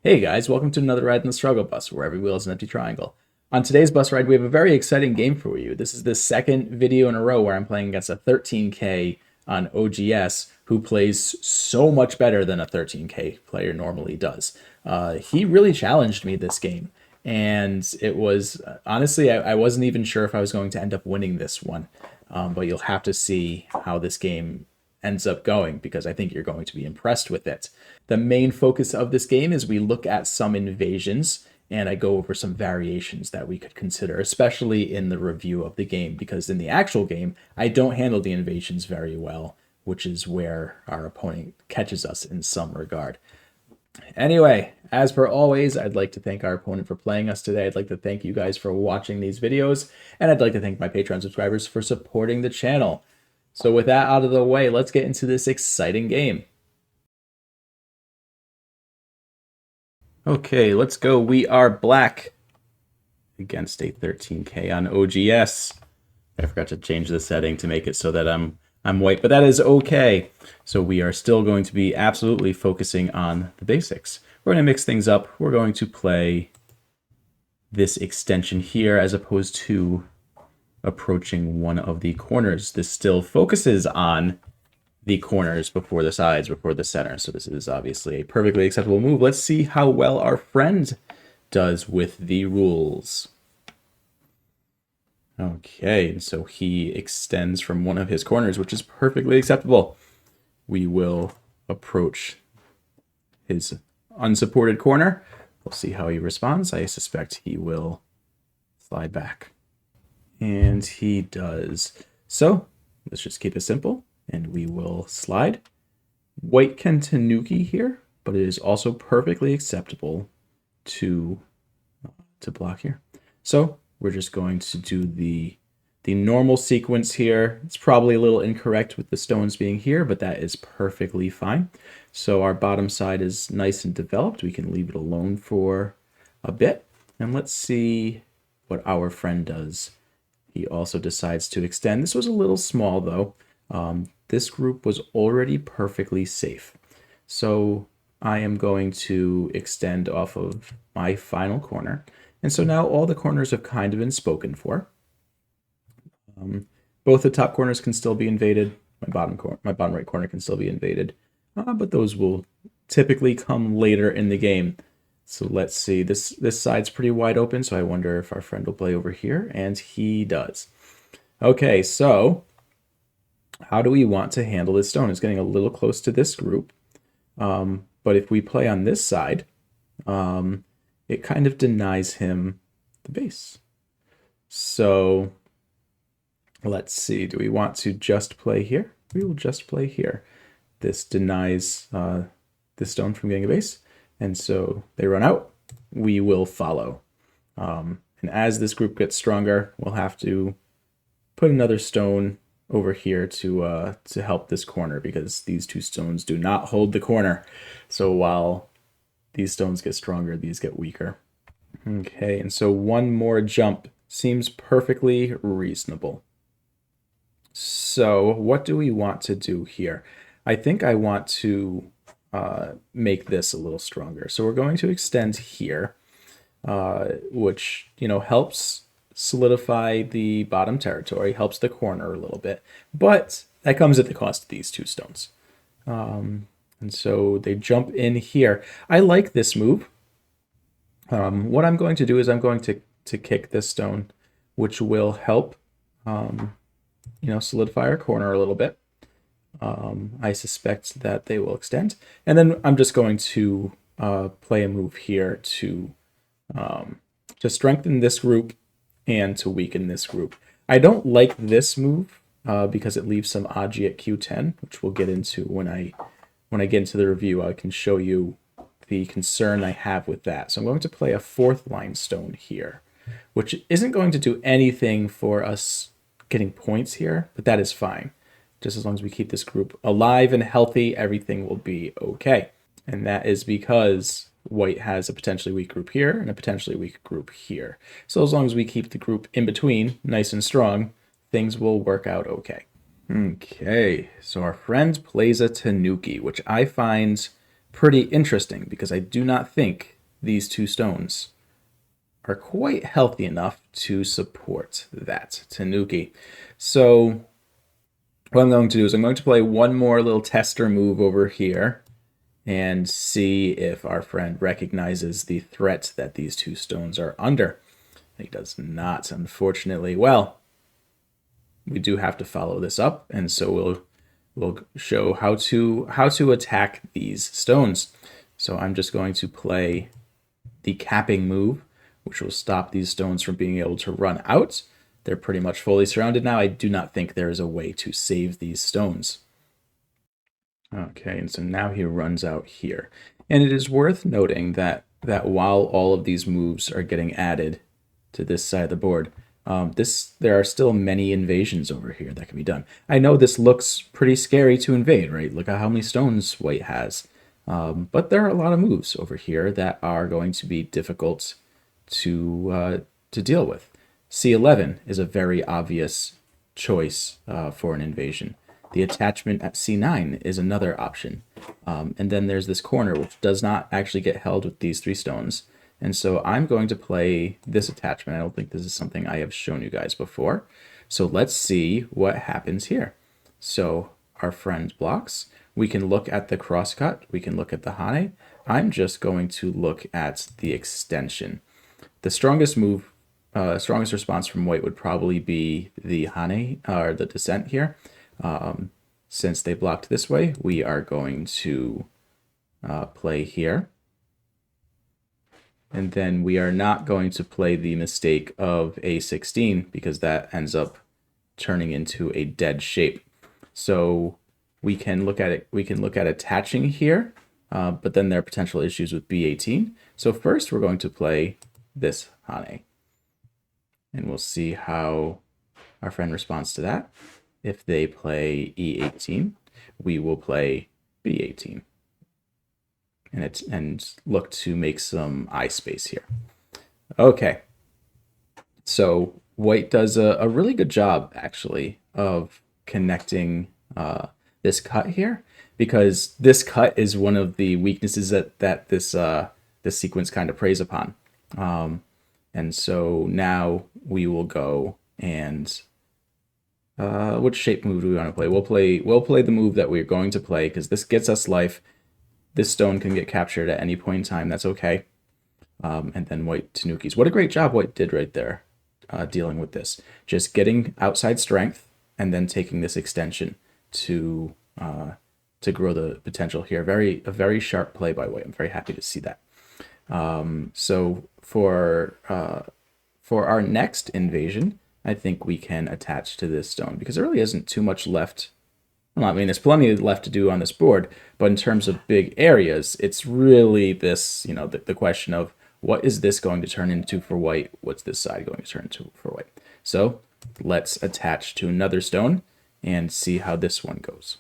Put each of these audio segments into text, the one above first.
Hey guys, welcome to another ride in the Struggle Bus, where every wheel is an empty triangle. On today's bus ride, we have a very exciting game for you. This is the second video in a row where I'm playing against a 13K on OGS who plays so much better than a 13K player normally does. He really challenged me this game, and it was honestly, I wasn't even sure if I was going to end up winning this one, but you'll have to see how this game ends up going because I think you're going to be impressed with it. The main focus of this game is we look at some invasions and I go over some variations that we could consider, especially in the review of the game, because in the actual game, I don't handle the invasions very well, which is where our opponent catches us in some regard. Anyway, as per always, I'd like to thank our opponent for playing us today. I'd like to thank you guys for watching these videos, and I'd like to thank my Patreon subscribers for supporting the channel. So with that out of the way, let's get into this exciting game. Okay, let's go. We are black against a 13K on OGS. I forgot to change the setting to make it so that I'm white, but that is okay. So we are still going to be absolutely focusing on the basics. We're going to mix things up. We're going to play this extension here as opposed to approaching one of the corners. This still focuses on the corners before the sides, before the center. So this is obviously a perfectly acceptable move. Let's see how well our friend does with the rules. Okay, so he extends from one of his corners, which is perfectly acceptable. We will approach his unsupported corner. We'll see how he responds. I suspect he will slide back. And he does. So let's just keep it simple, and we will slide. White can Tanuki here, but it is also perfectly acceptable to block here. So we're just going to do the normal sequence here. It's probably a little incorrect with the stones being here, but that is perfectly fine. So our bottom side is nice and developed. We can leave it alone for a bit. And let's see what our friend does. He also decides to extend. This was a little small, though. This group was already perfectly safe. So I am going to extend off of my final corner. And so now all the corners have kind of been spoken for. Both the top corners can still be invaded. My bottom right corner can still be invaded. But those will typically come later in the game. So let's see, this side's pretty wide open, so I wonder if our friend will play over here, and he does. Okay, so how do we want to handle this stone? It's getting a little close to this group, but if we play on this side, it kind of denies him the base. So let's see, do we want to just play here? We will just play here. This denies this stone from getting a base. And so they run out, we will follow. And as this group gets stronger, we'll have to put another stone over here to help this corner because these two stones do not hold the corner. So while these stones get stronger, these get weaker. Okay, and so one more jump seems perfectly reasonable. So what do we want to do here? I think I want to make this a little stronger. So we're going to extend here, which, helps solidify the bottom territory, helps the corner a little bit, but that comes at the cost of these two stones. And so they jump in here. I like this move. What I'm going to do is I'm going to kick this stone, which will help, solidify our corner a little bit. I suspect that they will extend. And then I'm just going to play a move here to strengthen this group and to weaken this group. I don't like this move because it leaves some Agi at Q10, which we'll get into when I get into the review. I can show you the concern I have with that. So I'm going to play a fourth line stone here, which isn't going to do anything for us getting points here, but that is fine. Just as long as we keep this group alive and healthy, everything will be okay. And that is because white has a potentially weak group here and a potentially weak group here. So as long as we keep the group in between nice and strong, things will work out okay. Okay, so our friend plays a Tanuki, which I find pretty interesting because I do not think these two stones are quite healthy enough to support that Tanuki. So what I'm going to do is I'm going to play one more little tester move over here and see if our friend recognizes the threat that these two stones are under. He does not, unfortunately. Well, we do have to follow this up, and so we'll show how to attack these stones. So I'm just going to play the capping move, which will stop these stones from being able to run out. They're pretty much fully surrounded now. I do not think there is a way to save these stones. Okay, and so now he runs out here. And it is worth noting that while all of these moves are getting added to this side of the board, there are still many invasions over here that can be done. I know this looks pretty scary to invade, right? Look at how many stones White has. But there are a lot of moves over here that are going to be difficult to deal with. C11 is a very obvious choice for an invasion. The attachment at C9 is another option. And then there's this corner, which does not actually get held with these three stones. And so I'm going to play this attachment. I don't think this is something I have shown you guys before. So let's see what happens here. So our friend blocks. We can look at the crosscut. We can look at the Hane. I'm just going to look at the extension. The strongest move, strongest response from White would probably be the Hane, or the descent here. Since they blocked this way, we are going to play here. And then we are not going to play the mistake of A16 because that ends up turning into a dead shape. So we can look at it. We can look at attaching here, but then there are potential issues with B18. So first we're going to play this Hane. And we'll see how our friend responds to that. If they play E18, we will play B18. And look to make some eye space here. Okay. So White does a really good job, actually, of connecting this cut here, because this cut is one of the weaknesses that this sequence kind of preys upon. And so now we will go and which shape move do we want to play? We'll play the move that we're going to play because this gets us life. This stone can get captured at any point in time. That's okay. And then White Tanukis. What a great job White did right there, dealing with this. Just getting outside strength and then taking this extension to grow the potential here. A very sharp play by White. I'm very happy to see that. So for our next invasion, I think we can attach to this stone because there really isn't too much left. Well, I mean, there's plenty left to do on this board, but in terms of big areas, it's really this, the question of what is this going to turn into for White? What's this side going to turn into for White? So let's attach to another stone and see how this one goes.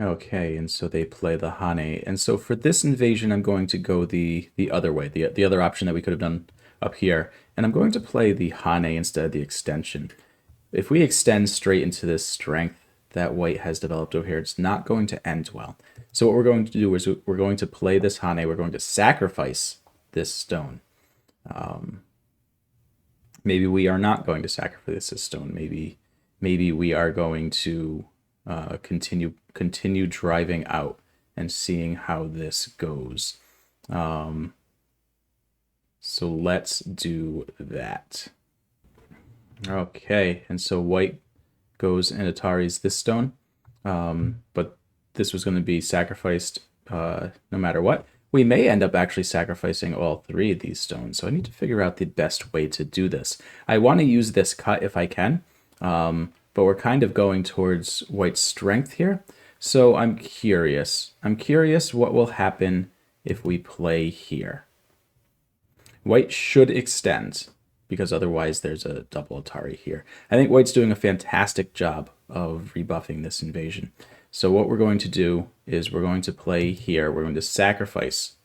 Okay, and so they play the Hane. And so for this invasion, I'm going to go the other way, the other option that we could have done up here. And I'm going to play the Hane instead of the extension. If we extend straight into this strength that White has developed over here, it's not going to end well. So what we're going to do is we're going to play this Hane. We're going to sacrifice this stone. Maybe we are not going to sacrifice this stone. Maybe we are going to continue driving out and seeing how this goes. So let's do that. Okay, and so White goes and Ataris this stone, but this was going to be sacrificed no matter what. We may end up actually sacrificing all three of these stones, so I need to figure out the best way to do this. I want to use this cut if I can, but we're kind of going towards White's strength here, so I'm curious. I'm curious what will happen if we play here. White should extend, because otherwise there's a double Atari here. I think White's doing a fantastic job of rebuffing this invasion. So what we're going to do is we're going to play here. We're going to sacrifice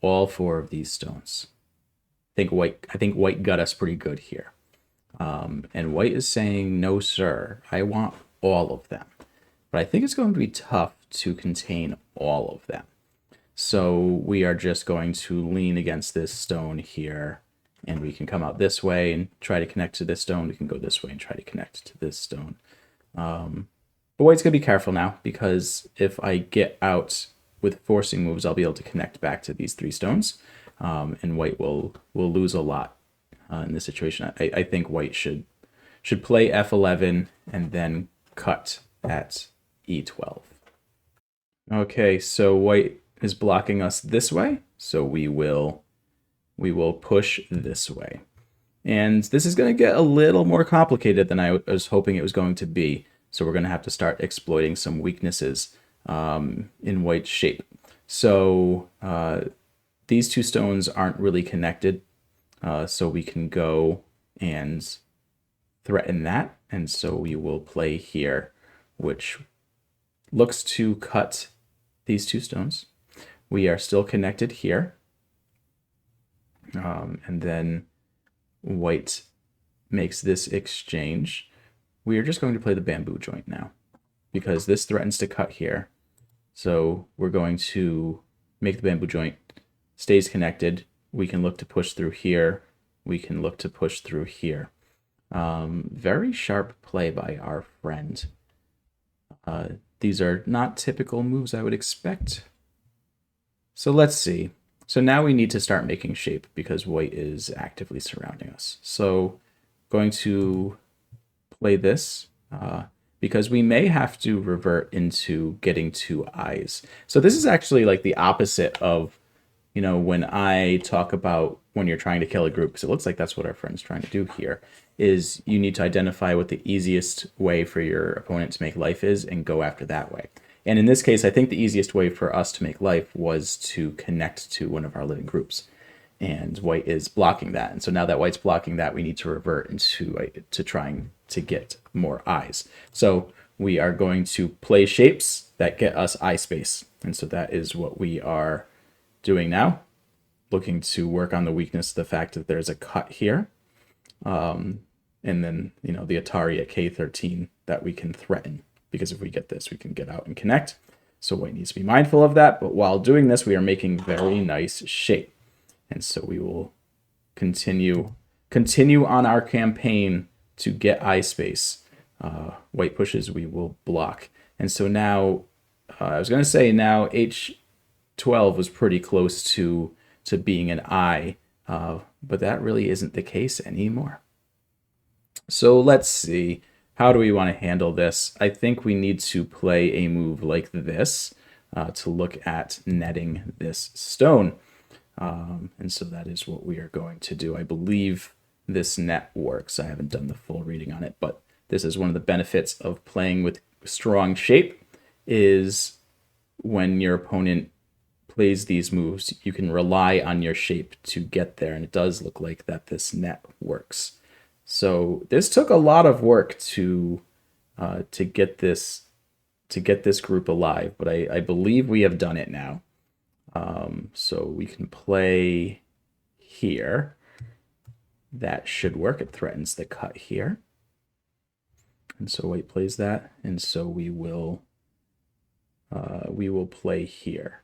all four of these stones. I think White got us pretty good here. And White is saying, no, sir, I want all of them. But I think it's going to be tough to contain all of them. So we are just going to lean against this stone here, and we can come out this way and try to connect to this stone. We can go this way and try to connect to this stone. But White's going to be careful now, because if I get out with forcing moves, I'll be able to connect back to these 3 stones, and White will lose a lot in this situation. I think White should play f11 and then cut at e12. Okay, so White is blocking us this way, so we will push this way. And this is going to get a little more complicated than I was hoping it was going to be. So we're going to have to start exploiting some weaknesses in White's shape. So these 2 stones aren't really connected, so we can go and threaten that. And so we will play here, which looks to cut these 2 stones. We are still connected here. And then White makes this exchange. We are just going to play the bamboo joint now, because this threatens to cut here. So we're going to make the bamboo joint, stays connected. We can look to push through here. We can look to push through here. Very sharp play by our friend. These are not typical moves I would expect. So let's see. So now we need to start making shape, because White is actively surrounding us. So going to play this, because we may have to revert into getting 2 eyes. So this is actually like the opposite of, when I talk about when you're trying to kill a group, because it looks like that's what our friend's trying to do here, is you need to identify what the easiest way for your opponent to make life is and go after that way. And in this case, I think the easiest way for us to make life was to connect to one of our living groups. And White is blocking that. And so now that White's blocking that, we need to revert into to trying to get more eyes. So we are going to play shapes that get us eye space. And so that is what we are doing now. Looking to work on the weakness, the fact that there's a cut here. And then, the Atari at K13 that we can threaten. Because if we get this, we can get out and connect. So White needs to be mindful of that. But while doing this, we are making very nice shape. And so we will continue on our campaign to get eye space. White pushes, we will block. And so now, I was going to say now H12 was pretty close to being an eye, but that really isn't the case anymore. So let's see. How do we want to handle this? I think we need to play a move like this to look at netting this stone. And so that is what we are going to do. I believe this net works. I haven't done the full reading on it, but this is one of the benefits of playing with strong shape, is when your opponent plays these moves, you can rely on your shape to get there. And it does look like that this net works. So this took a lot of work to get this group alive, but I believe we have done it now. So we can play here. That should work. It threatens the cut here. And so White plays that, and so we will play here.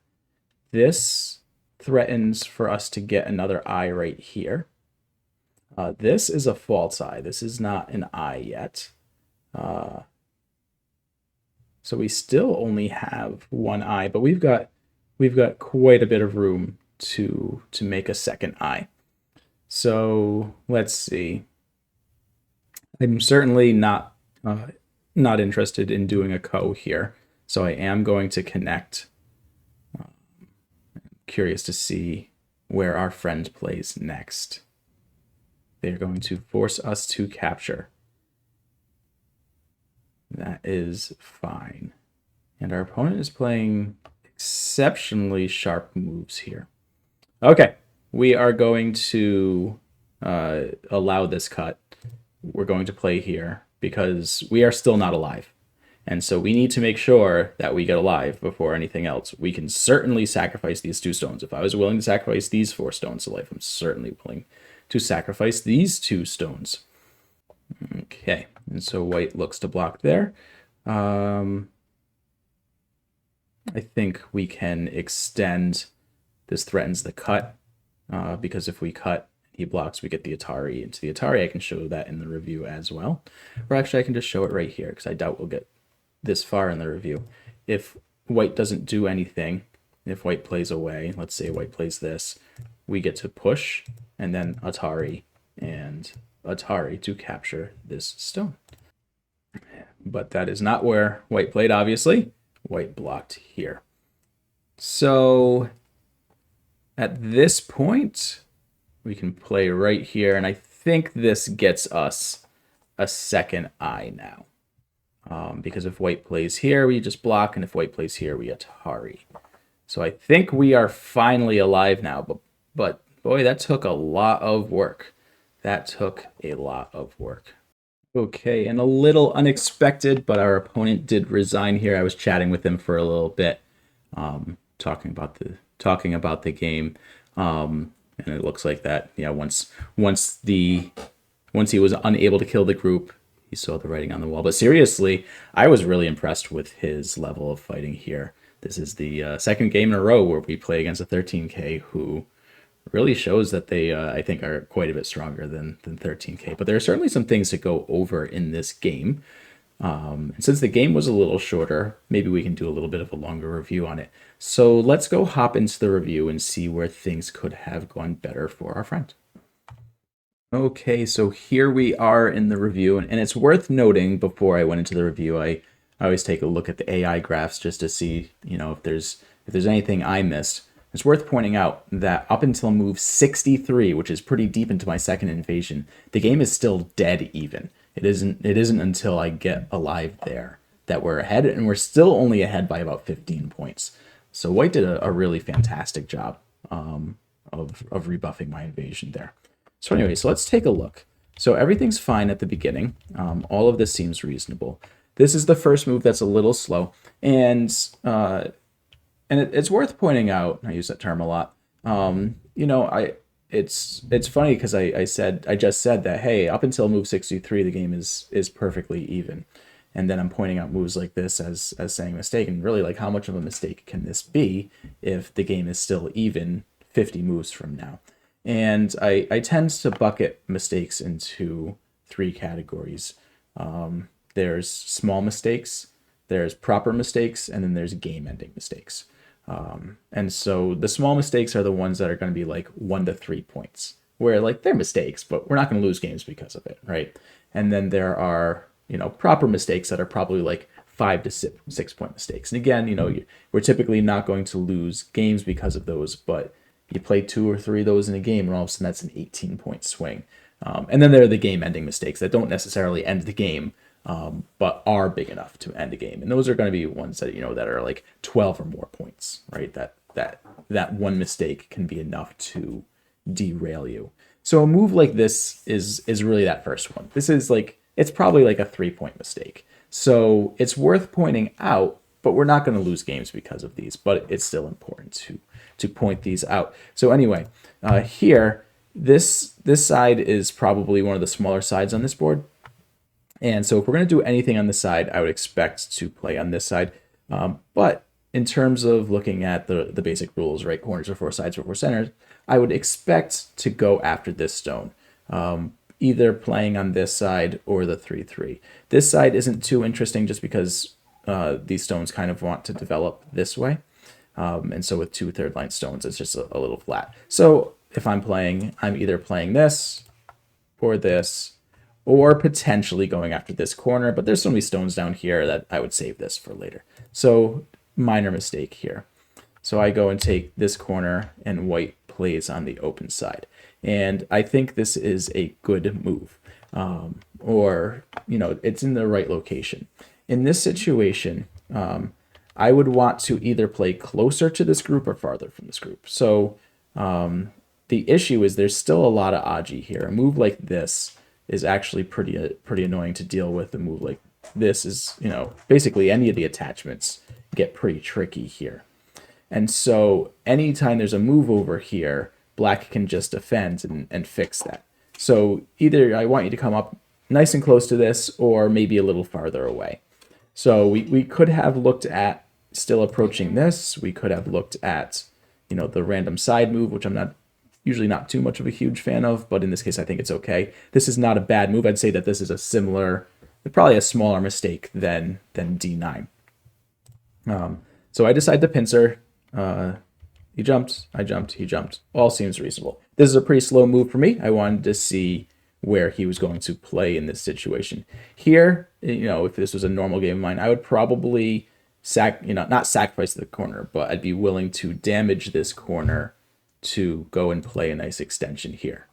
This threatens for us to get another eye right here. This is a false eye. This is not an eye yet. So we still only have 1 eye, but we've got quite a bit of room to make a second eye. So let's see. I'm certainly not interested in doing a ko here, so I am going to connect. Curious to see where our friend plays next. They're going to force us to capture. That is fine. And our opponent is playing exceptionally sharp moves here. Okay, we are going to allow this cut. We're going to play here because we are still not alive. And so we need to make sure that we get alive before anything else. We can certainly sacrifice these 2 stones. If I was willing to sacrifice these 4 stones to life, I'm certainly willing to sacrifice these 2 stones. Okay, and so White looks to block there. I think we can extend. This threatens the cut, because if we cut, he blocks, we get the Atari. Into the Atari, I can show that in the review as well. Or actually, I can just show it right here, because I doubt we'll get this far in the review. If white doesn't do anything, if white plays away, let's say white plays this, we get to push, and then Atari and Atari to capture this stone. But that is not where white played, obviously. White blocked here. So at this point, we can play right here, and I think this gets us a second eye now. Because if white plays here, we just block, and if white plays here, we Atari. So I think we are finally alive now, but boy, that took a lot of work. That took a lot of work. Okay, and a little unexpected, but our opponent did resign here. I was chatting with him for a little bit, talking about the game, and it looks like that. Yeah, once he was unable to kill the group, he saw the writing on the wall. But seriously, I was really impressed with his level of fighting here. This is the second game in a row where we play against a 13K who really shows that they, I think, are quite a bit stronger than 13K. But there are certainly some things to go over in this game. And since the game was a little shorter, maybe we can do a little bit of a longer review on it. So let's go hop into the review and see where things could have gone better for our friend. Okay, so here we are in the review, and it's worth noting before I went into the review, I always take a look at the AI graphs just to see, if there's anything I missed. It's worth pointing out that up until move 63, which is pretty deep into my second invasion, the game is still dead even. It isn't until I get alive there that we're ahead, and we're still only ahead by about 15 points. So white did a really fantastic job of rebuffing my invasion there. So anyway, so let's take a look. So everything's fine at the beginning. All of this seems reasonable. This is the first move that's a little slow, and it's worth pointing out. I use that term a lot. It's funny because I just said that, hey, up until move 63, the game is perfectly even, and then I'm pointing out moves like this as saying mistake, and really, like, how much of a mistake can this be if the game is still even 50 moves from now? And I tend to bucket mistakes into three categories. There's small mistakes, there's proper mistakes, and then there's game-ending mistakes. And so the small mistakes are the ones that are going to be like 1 to 3 points, where like they're mistakes, but we're not going to lose games because of it, right? And then there are, proper mistakes that are probably like 5 to 6 point mistakes. And again, we're typically not going to lose games because of those, but you play 2 or 3 of those in a game, and all of a sudden that's an 18-point swing. And then there are the game-ending mistakes that don't necessarily end the game, but are big enough to end a game. And those are going to be ones that, that are like 12 or more points, right? That one mistake can be enough to derail you. So a move like this is really that first one. This is like, it's probably like a 3-point mistake. So it's worth pointing out, but we're not going to lose games because of these, but it's still important to point these out. So anyway, here, this side is probably one of the smaller sides on this board. And so if we're going to do anything on this side, I would expect to play on this side. But in terms of looking at the basic rules, right, corners are 4 sides or 4 centers, I would expect to go after this stone, either playing on this side or the 3-3. This side isn't too interesting just because these stones kind of want to develop this way. And so with 2 third-line stones, it's just a little flat. So if I'm playing, I'm either playing this or this, or potentially going after this corner, but there's so many stones down here that I would save this for later. So minor mistake here. So I go and take this corner, and white plays on the open side. And I think this is a good move, or, it's in the right location. In this situation, I would want to either play closer to this group or farther from this group. So the issue is there's still a lot of Aji here. A move like this is actually pretty annoying to deal with. A move like this is, basically any of the attachments get pretty tricky here. And so anytime there's a move over here, black can just defend and fix that. So either I want you to come up nice and close to this, or maybe a little farther away. So we could have looked at still approaching this, we could have looked at, the random side move, which I'm not usually not too much of a huge fan of, but in this case, I think it's okay. This is not a bad move. I'd say that this is a similar, probably a smaller mistake than d9. So I decide to pincer. He jumped, I jumped, he jumped. All seems reasonable. This is a pretty slow move for me. I wanted to see where he was going to play in this situation. Here, if this was a normal game of mine, I would probably not sacrifice the corner, but I'd be willing to damage this corner to go and play a nice extension here.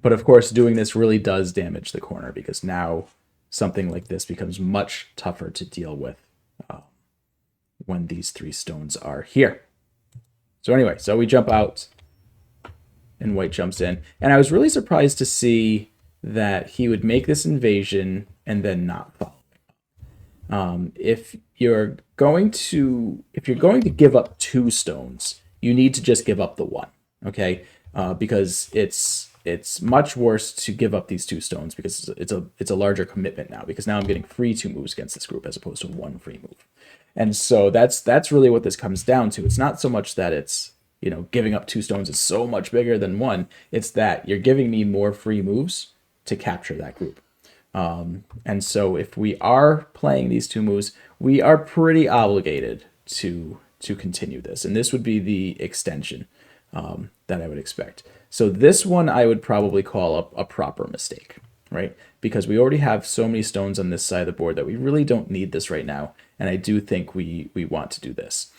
But of course, doing this really does damage the corner because now something like this becomes much tougher to deal with when these 3 stones are here. So anyway, so we jump out and white jumps in. And I was really surprised to see that he would make this invasion and then not follow. If you're going to give up 2 stones, you need to just give up the 1, okay? Because it's much worse to give up these 2 stones because it's a larger commitment now, because now I'm getting free 2 moves against this group as opposed to 1 free move. And so that's really what this comes down to. It's not so much that it's, giving up 2 stones is so much bigger than 1. It's that you're giving me more free moves to capture that group. And so if we are playing these 2 moves, we are pretty obligated to continue this. And this would be the extension that I would expect. So this one I would probably call a proper mistake, right? Because we already have so many stones on this side of the board that we really don't need this right now. And I do think we want to do this.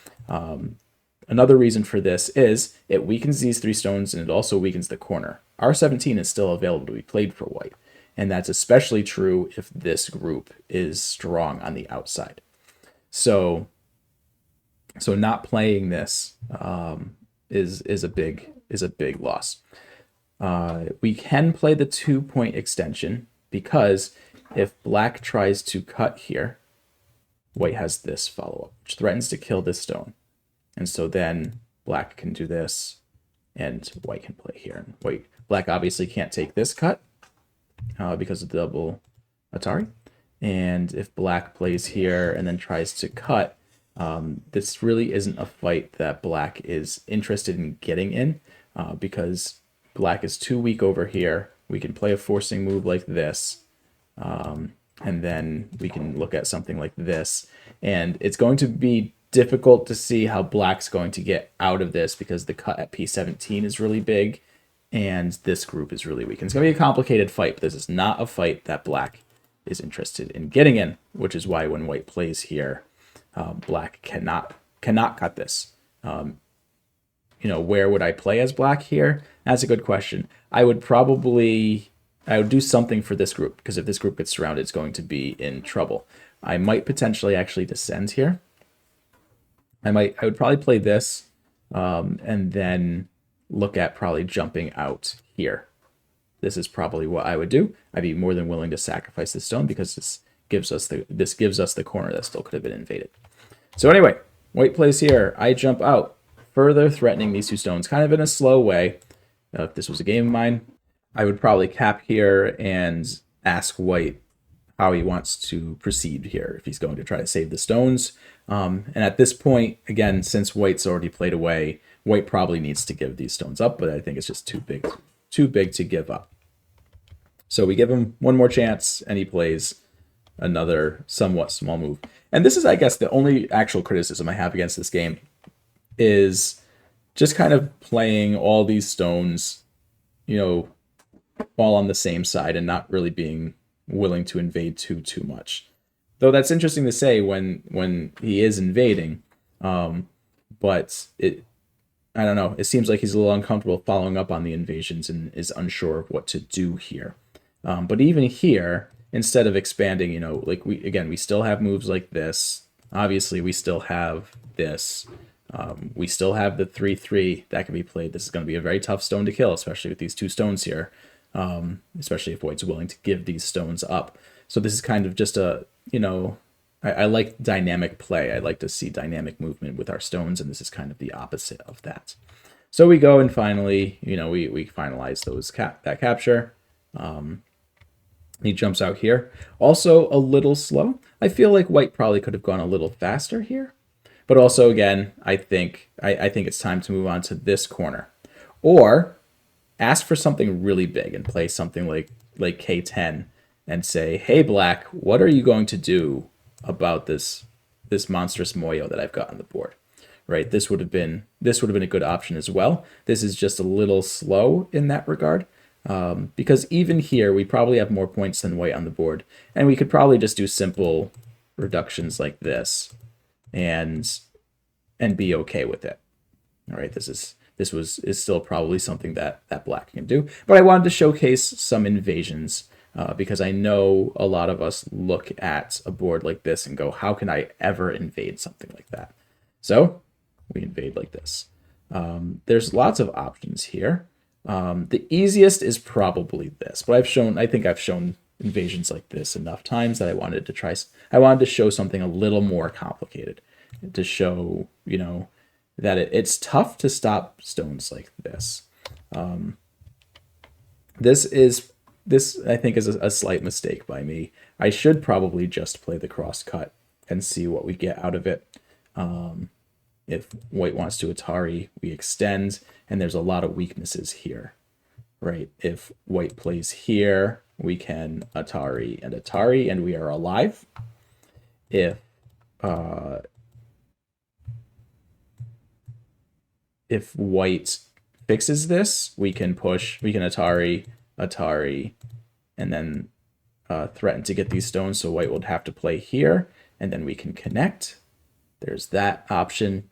Another reason for this is it weakens these 3 stones and it also weakens the corner. R17 is still available to be played for white. And that's especially true if this group is strong on the outside. So not playing this is a big loss. We can play the 2-point extension because if black tries to cut here, white has this follow-up, which threatens to kill this stone. And so then black can do this, and white can play here. And black obviously can't take this cut because of the double Atari. And if black plays here and then tries to cut, this really isn't a fight that black is interested in getting in because black is too weak over here. We can play a forcing move like this. And then we can look at something like this. And it's going to be difficult to see how black's going to get out of this because the cut at P17 is really big and this group is really weak. And it's going to be a complicated fight, but this is not a fight that black is interested in getting in, which is why when white plays here, black cannot cut this. Where would I play as black here? That's a good question. I would do something for this group, because if this group gets surrounded, it's going to be in trouble. I might potentially actually descend here. I would probably play this, and then look at probably jumping out here. This is probably what I would do. I'd be more than willing to sacrifice this stone because this gives us the corner that still could have been invaded. So anyway, white plays here. I jump out, further threatening these 2 stones, kind of in a slow way. If this was a game of mine, I would probably cap here and ask white how he wants to proceed here, if he's going to try to save the stones. And at this point, again, since white's already played away, white probably needs to give these stones up, but I think it's just too big to give up. So we give him one more chance, and he plays another somewhat small move. And this is, I guess, the only actual criticism I have against this game is just kind of playing all these stones, all on the same side and not really being willing to invade too much. Though that's interesting to say when he is invading, but I don't know. It seems like he's a little uncomfortable following up on the invasions and is unsure of what to do here. But even here, instead of expanding, we still have moves like this. Obviously, we still have this. We still have the 3/3 that can be played. This is going to be a very tough stone to kill, especially with these 2 stones here. Especially if white's willing to give these stones up. So this is kind of just I like dynamic play. I like to see dynamic movement with our stones, and this is kind of the opposite of that. So we go and finally, we finalize that capture. He jumps out here. Also a little slow. I feel like white probably could have gone a little faster here, But also, again, I think it's time to move on to this corner. Or ask for something really big and play something like K10 and say, "Hey, Black, what are you going to do about this monstrous Moyo that I've got on the board?" Right? This would have been a good option as well. This is just a little slow in that regard. Because even here, we probably have more points than white on the board. And we could probably just do simple reductions like this and be okay with it. All right, is still probably something that black can do. But I wanted to showcase some invasions because I know a lot of us look at a board like this and go, how can I ever invade something like that? So we invade like this. There's lots of options here. The easiest is probably this, but I think I've shown invasions like this enough times that I wanted to show something a little more complicated to show, that it's tough to stop stones like this. This I think is a slight mistake by me. I should probably just play the cross cut and see what we get out of it. If white wants to Atari, we extend, and there's a lot of weaknesses here, right? If white plays here, we can Atari, and we are alive. If white fixes this, we can Atari, and then threaten to get these stones, so white would have to play here, and then we can connect. There's that option.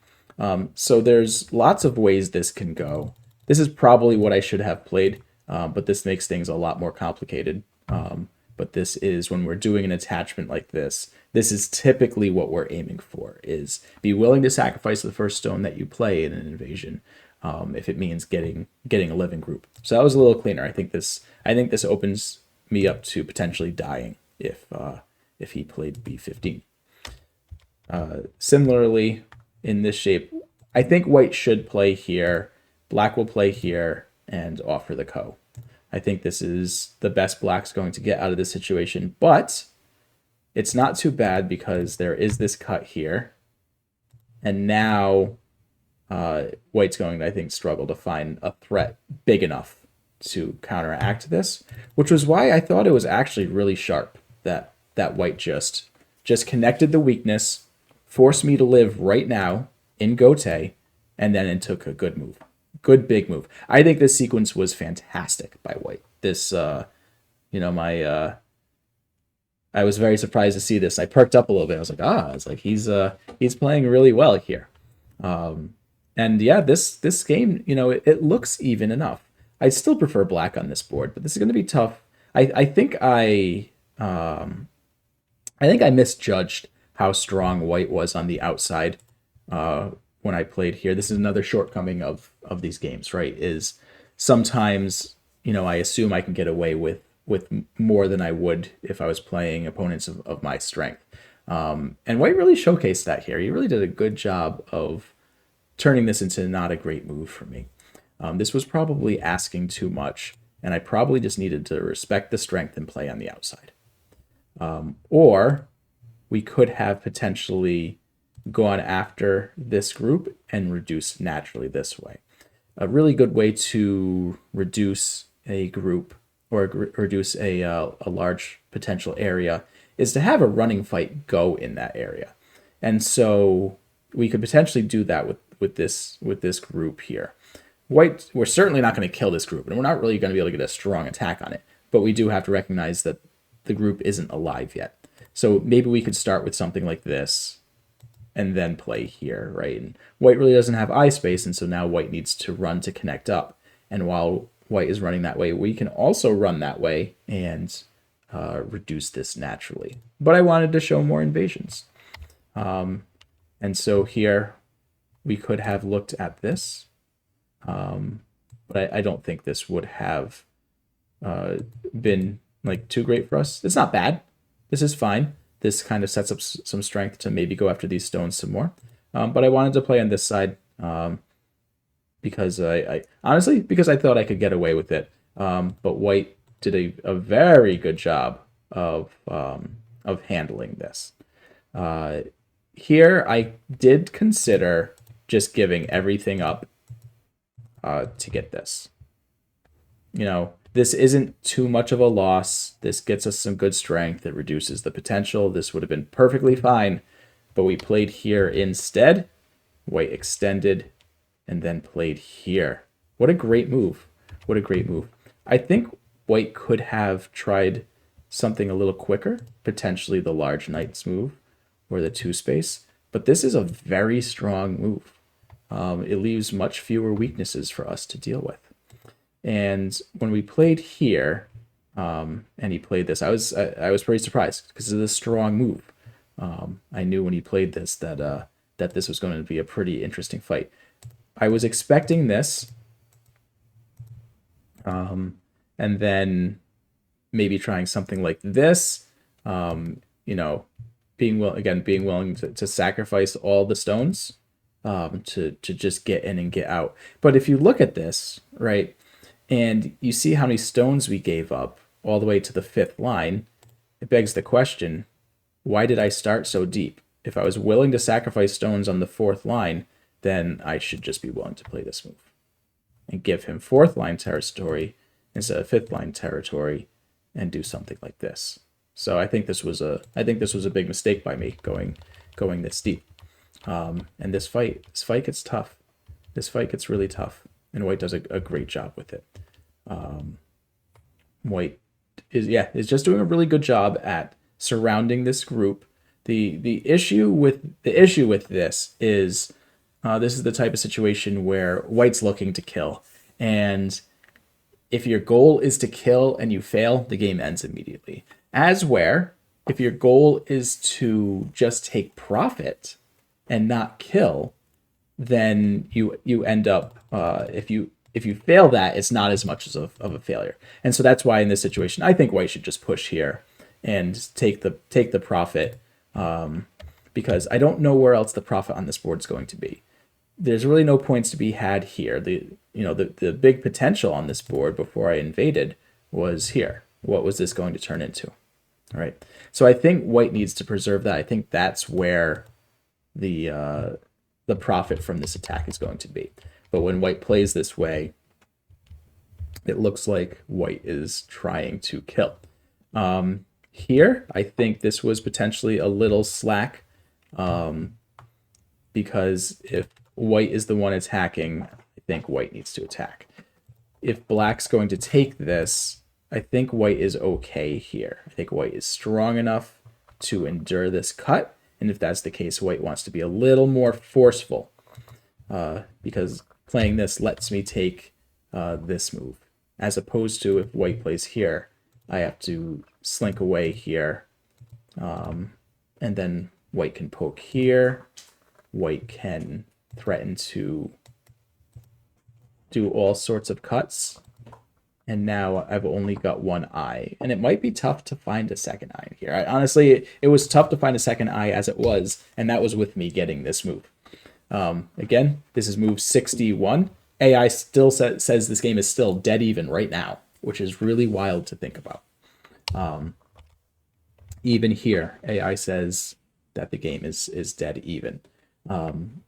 So there's lots of ways this can go. This is probably what I should have played, but this makes things a lot more complicated. But this is, when we're doing an attachment like this is typically what we're aiming for, is be willing to sacrifice the first stone that you play in an invasion, if it means getting a living group. So that was a little cleaner. I think this opens me up to potentially dying if he played b15. Similarly, in this shape, I think white should play here, black will play here, and offer the ko. I think this is the best black's going to get out of this situation, but it's not too bad because there is this cut here, and now white's going to, I think, struggle to find a threat big enough to counteract this, which was why I thought it was actually really sharp that white just connected the weakness, forced me to live right now in Gote, and then it took a good move. Good big move. I think this sequence was fantastic by white. This, I was very surprised to see this. I perked up a little bit. I was like, he's playing really well here. And yeah, this game, it looks even enough. I still prefer black on this board, but this is going to be tough. I think I misjudged how strong white was on the outside when I played here. This is another shortcoming of these games, right? Is sometimes, I assume I can get away with more than I would if I was playing opponents of my strength. And white really showcased that here. He really did a good job of turning this into not a great move for me. This was probably asking too much, and I probably just needed to respect the strength and play on the outside. Or we could have potentially gone after this group and reduce naturally this way. A really good way to reduce a group or reduce a large potential area is to have a running fight go in that area. And so we could potentially do that with this group here. White, we're certainly not going to kill this group, and we're not really going to be able to get a strong attack on it, but we do have to recognize that the group isn't alive yet. So maybe we could start with something like this and then play here, right? And white really doesn't have eye space, and so now white needs to run to connect up. And while white is running that way, we can also run that way and reduce this naturally. But I wanted to show more invasions. And so here we could have looked at this, but I don't think this would have been like too great for us. It's not bad. This is fine. This kind of sets up some strength to maybe go after these stones some more. But I wanted to play on this side because I honestly, because I thought I could get away with it. But white did a very good job of handling this. here I did consider just giving everything up to get this. You know, this isn't too much of a loss. This gets us some good strength. It reduces the potential. This would have been perfectly fine, but we played here instead. White extended and then played here. What a great move. What a great move. I think white could have tried something a little quicker, potentially the large knight's move or the two space, but this is a very strong move. It leaves much fewer weaknesses for us to deal with. And when we played here, and he played this, I was pretty surprised because it's a strong move. I knew when he played this that that this was going to be a pretty interesting fight. I was expecting this, and then maybe trying something like this. You know, being willing to sacrifice all the stones to just get in and get out. But if you look at this, right, and you see how many stones we gave up all the way to the 5th line, it begs the question, why did I start so deep? If I was willing to sacrifice stones on the 4th line, then I should just be willing to play this move and give him 4th line territory instead of 5th line territory and do something like this. So I think this was a big mistake by me going this deep. And this fight gets tough. This fight gets really tough, and white does a great job with it. White is just doing a really good job at surrounding this group. The issue with this is this is the type of situation where white's looking to kill, and if your goal is to kill and you fail, the game ends immediately. As where if your goal is to just take profit and not kill, then you end up if you fail that, it's not as much of a failure. And so that's why in this situation, I think white should just push here and take the profit, because I don't know where else the profit on this board is going to be. There's really no points to be had here. The big potential on this board before I invaded was here. What was this going to turn into? All right. So I think white needs to preserve that. I think that's where the profit from this attack is going to be. But when white plays this way, it looks like white is trying to kill. Here, I think this was potentially a little slack, because if white is the one attacking, I think white needs to attack. If black's going to take this, I think white is okay here. I think white is strong enough to endure this cut. And if that's the case, white wants to be a little more forceful, because playing this lets me take this move. As opposed to if white plays here, I have to slink away here. And then white can poke here. White can threaten to do all sorts of cuts. And now I've only got one eye. And it might be tough to find a second eye here. Honestly, it was tough to find a second eye as it was. And that was with me getting this move. Again, this is move 61. AI still says this game is still dead even right now, which is really wild to think about. Even here, AI says that the game is dead even.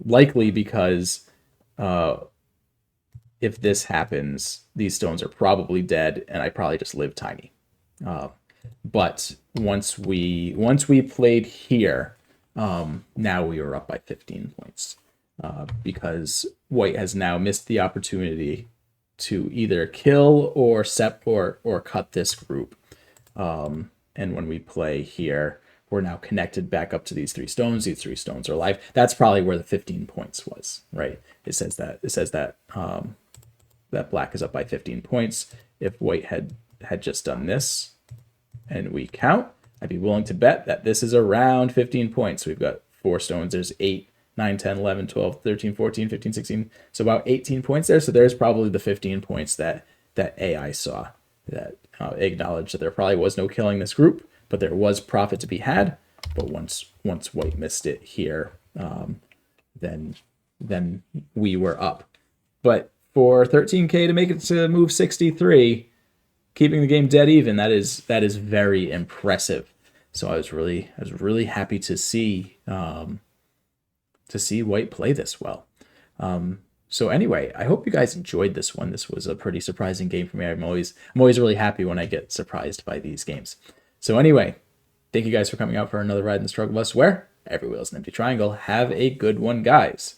Likely because if this happens, these stones are probably dead, and I probably just live tiny. But once we played here, now we were up by 15 points. Because white has now missed the opportunity to either kill or cut this group. And when we play here, we're now connected back up to these 3 stones. These 3 stones are alive. That's probably where the 15 points was, right? It says that that black is up by 15 points. If white had just done this and we count, I'd be willing to bet that this is around 15 points. We've got 4 stones. There's 8, 9, 10, 11, 12, 13, 14, 15, 16. So about 18 points there. So there's probably the 15 points that AI saw, that acknowledged that there probably was no killing this group, but there was profit to be had. But once white missed it here, then we were up. But for 13K to make it to move 63, keeping the game dead even, that is very impressive. So I was really happy to see to see White play this well. So anyway, I hope you guys enjoyed this one. This was a pretty surprising game for me. I'm always really happy when I get surprised by these games. So anyway, thank you guys for coming out for another ride in the Struggle Bus where every wheel is an empty triangle. Have a good one, guys.